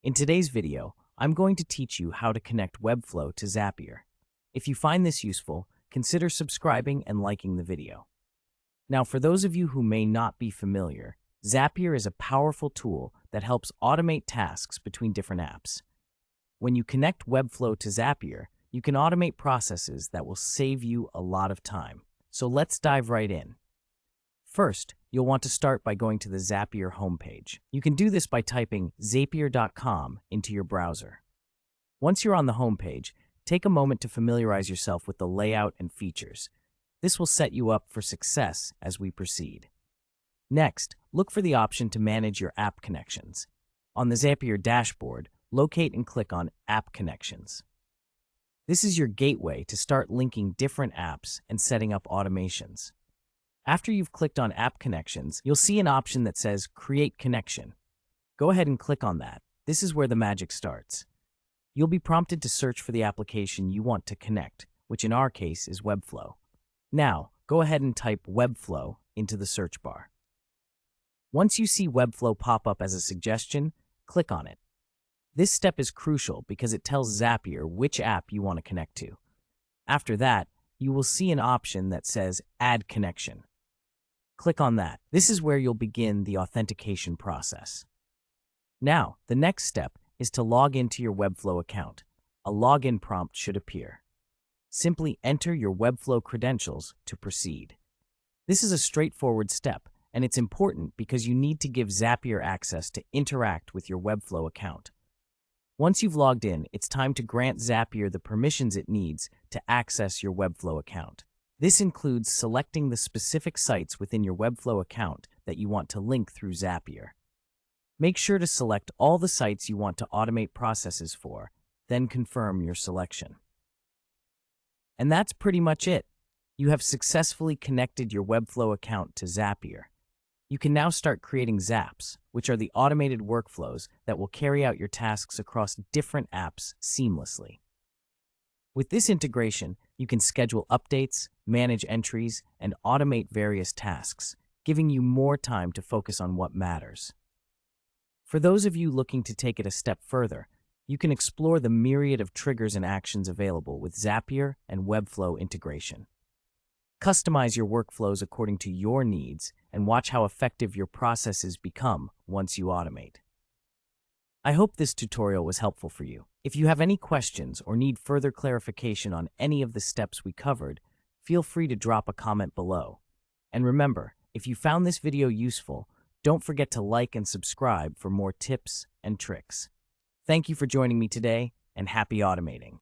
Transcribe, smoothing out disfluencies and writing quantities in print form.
In today's video, I'm going to teach you how to connect Webflow to Zapier. If you find this useful, consider subscribing and liking the video. Now, for those of you who may not be familiar, Zapier is a powerful tool that helps automate tasks between different apps. When you connect Webflow to Zapier, you can automate processes that will save you a lot of time. So let's dive right in. First, you'll want to start by going to the Zapier homepage. You can do this by typing zapier.com into your browser. Once you're on the homepage, take a moment to familiarize yourself with the layout and features. This will set you up for success as we proceed. Next, look for the option to manage your app connections. On the Zapier dashboard, locate and click on App Connections. This is your gateway to start linking different apps and setting up automations. After you've clicked on App Connections, you'll see an option that says Create Connection. Go ahead and click on that. This is where the magic starts. You'll be prompted to search for the application you want to connect, which in our case is Webflow. Now, go ahead and type Webflow into the search bar. Once you see Webflow pop up as a suggestion, click on it. This step is crucial because it tells Zapier which app you want to connect to. After that, you will see an option that says Add Connection. Click on that. This is where you'll begin the authentication process. Now, the next step is to log into your Webflow account. A login prompt should appear. Simply enter your Webflow credentials to proceed. This is a straightforward step, and it's important because you need to give Zapier access to interact with your Webflow account. Once you've logged in, it's time to grant Zapier the permissions it needs to access your Webflow account. This includes selecting the specific sites within your Webflow account that you want to link through Zapier. Make sure to select all the sites you want to automate processes for, then confirm your selection. And that's pretty much it. You have successfully connected your Webflow account to Zapier. You can now start creating Zaps, which are the automated workflows that will carry out your tasks across different apps seamlessly. With this integration, you can schedule updates, manage entries, and automate various tasks, giving you more time to focus on what matters. For those of you looking to take it a step further, you can explore the myriad of triggers and actions available with Zapier and Webflow integration. Customize your workflows according to your needs and watch how effective your processes become once you automate. I hope this tutorial was helpful for you. If you have any questions or need further clarification on any of the steps we covered, feel free to drop a comment below. And remember, if you found this video useful, don't forget to like and subscribe for more tips and tricks. Thank you for joining me today, and happy automating.